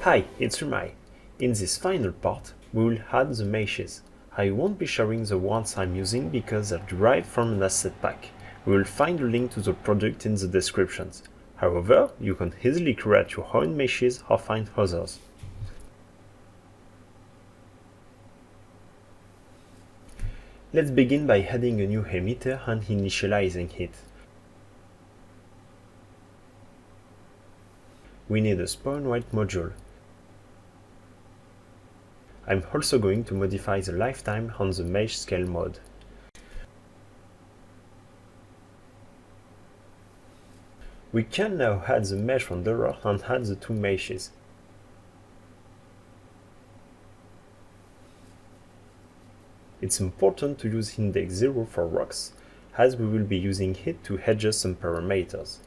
Hi, it's Rumai. In this final part, we will add the meshes. I won't be sharing the ones I'm using because they're derived from an asset pack. We will find a link to the product in the descriptions. However, you can easily create your own meshes or find others. Let's begin by adding a new emitter and initializing it. We need a spawn white module. I'm also going to modify the lifetime on the mesh scale mode. We can now add the mesh renderer and add the two meshes. It's important to use index 0 for rocks, as we will be using it to adjust some parameters.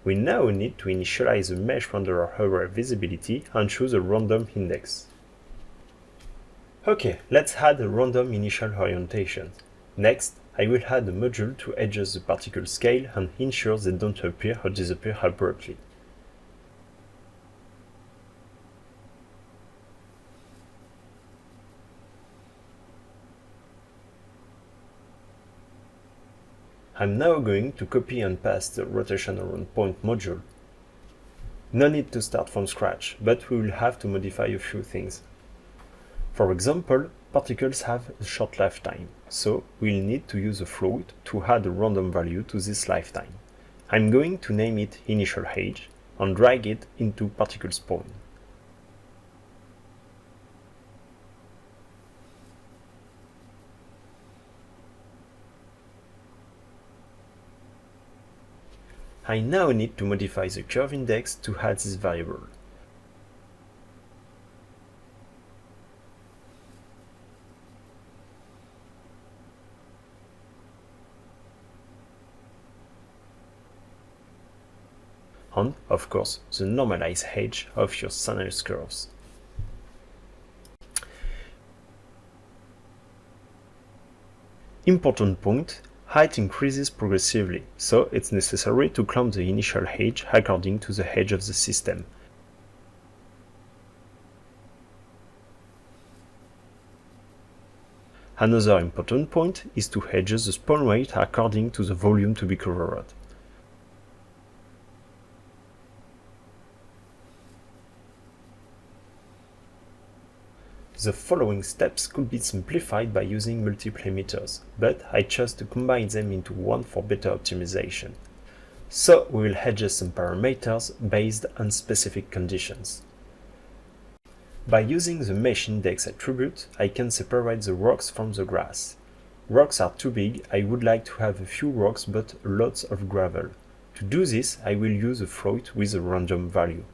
We now need to initialize the mesh renderer array visibility and choose a random index. Okay, let's add a random initial orientation. Next, I will add a module to adjust the particle scale and ensure they don't appear or disappear abruptly. I'm now going to copy and paste the rotation around point module. No need to start from scratch, but we will have to modify a few things. For example, particles have a short lifetime, so we'll need to use a float to add a random value to this lifetime. I'm going to name it InitialAge and drag it into particle spawn. I now need to modify the curve index to add this variable. And, of course, the normalized edge of your sinus curves. Important point, height increases progressively, so it's necessary to clamp the initial edge according to the edge of the system. Another important point is to adjust the spawn weight according to the volume to be covered. The following steps could be simplified by using multiple emitters, but I chose to combine them into one for better optimization. So we will adjust some parameters based on specific conditions. By using the mesh index attribute, I can separate the rocks from the grass. Rocks are too big, I would like to have a few rocks but lots of gravel. To do this, I will use a float with a random value.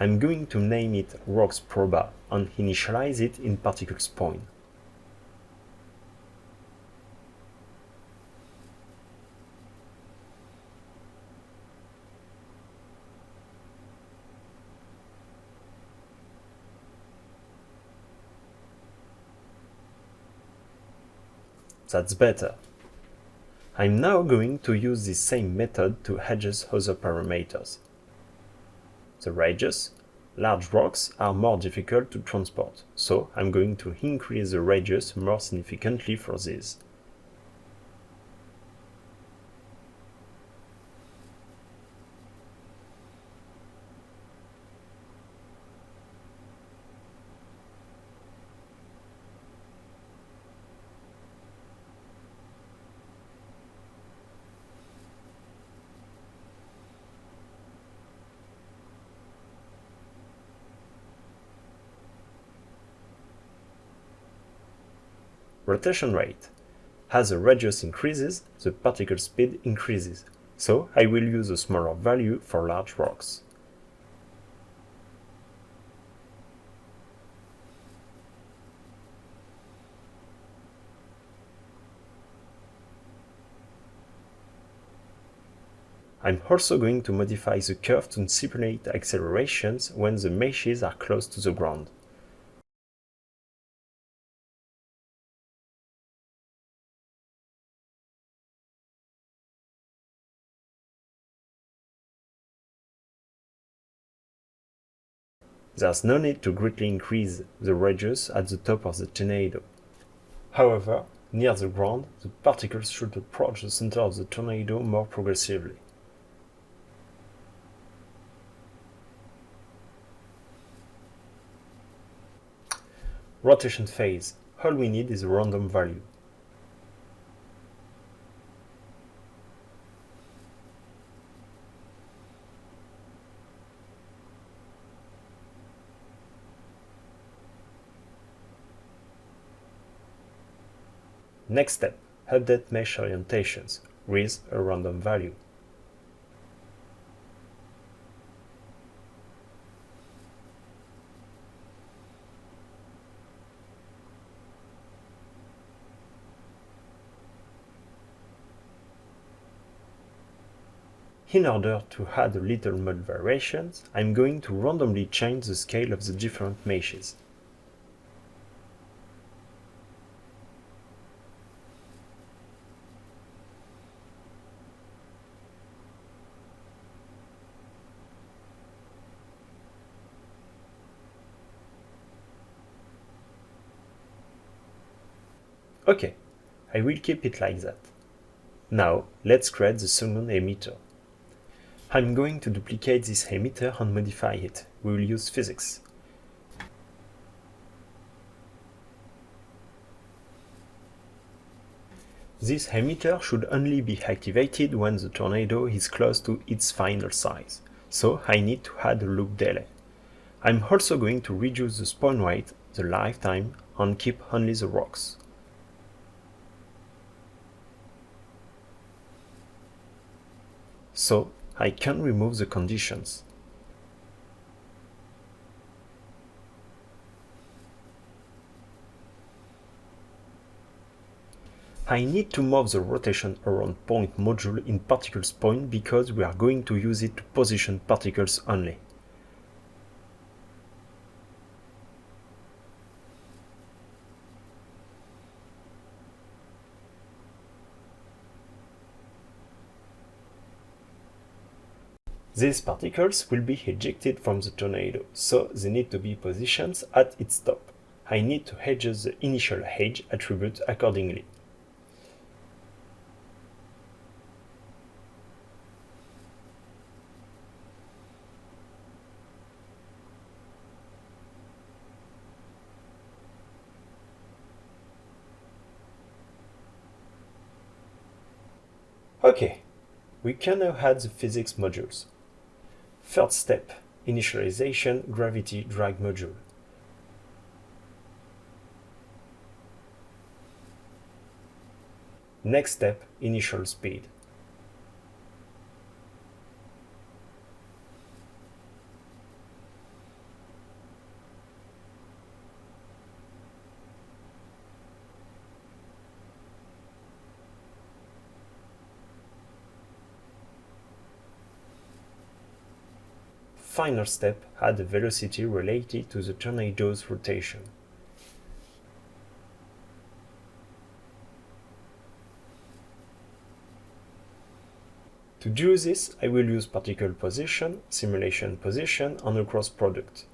I'm going to name it rocks proba and initialize it in particle spawn. That's better. I'm now going to use this same method to adjust other parameters. The radius. Large rocks are more difficult to transport, so I'm going to increase the radius more significantly for this. Rotation rate. As the radius increases, the particle speed increases, so I will use a smaller value for large rocks. I'm also going to modify the curve to simulate accelerations when the meshes are close to the ground. There's no need to greatly increase the radius at the top of the tornado. However, near the ground, the particles should approach the center of the tornado more progressively. Rotation phase. All we need is a random value. Next step, update mesh orientations with a random value. In order to add a little mode variations, I'm going to randomly change the scale of the different meshes. OK, I will keep it like that. Now, let's create the second emitter. I'm going to duplicate this emitter and modify it. We will use physics. This emitter should only be activated when the tornado is close to its final size, so I need to add a loop delay. I'm also going to reduce the spawn rate, the lifetime, and keep only the rocks. So I can remove the conditions. I need to move the rotation around point module in particles point because we are going to use it to position particles only. These particles will be ejected from the tornado, so they need to be positioned at its top. I need to adjust the InitialAge attribute accordingly. OK, we can now add the physics modules. Third step, initialization gravity drag module. Next step, initial speed. Final step, add the velocity related to the tornado's rotation. To do this, I will use particle position, simulation position, and a cross product.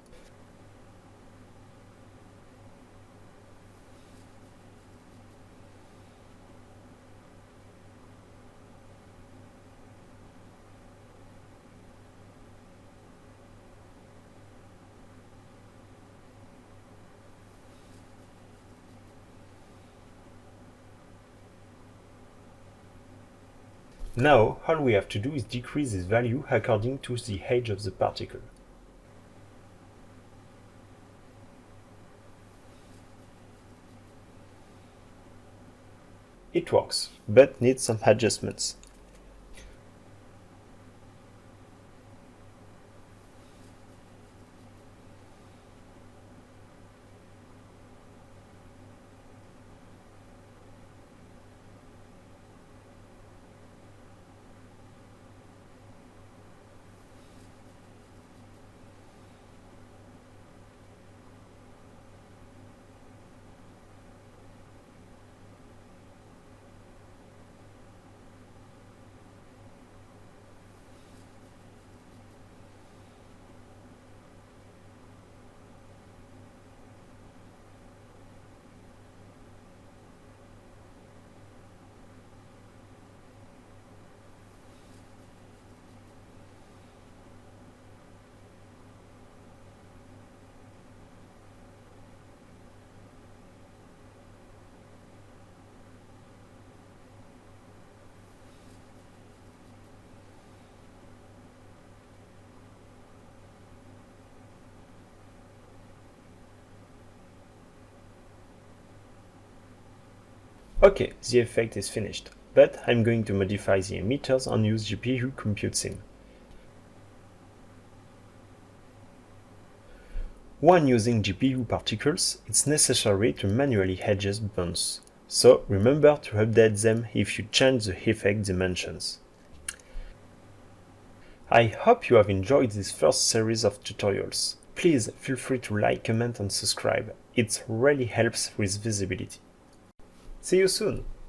Now, all we have to do is decrease this value according to the age of the particle. It works, but needs some adjustments. Okay, the effect is finished, but I'm going to modify the emitters and use GPU compute sim. When using GPU particles, it's necessary to manually adjust bonds, so remember to update them if you change the effect dimensions. I hope you have enjoyed this first series of tutorials. Please feel free to like, comment and subscribe. It really helps with visibility. See you soon!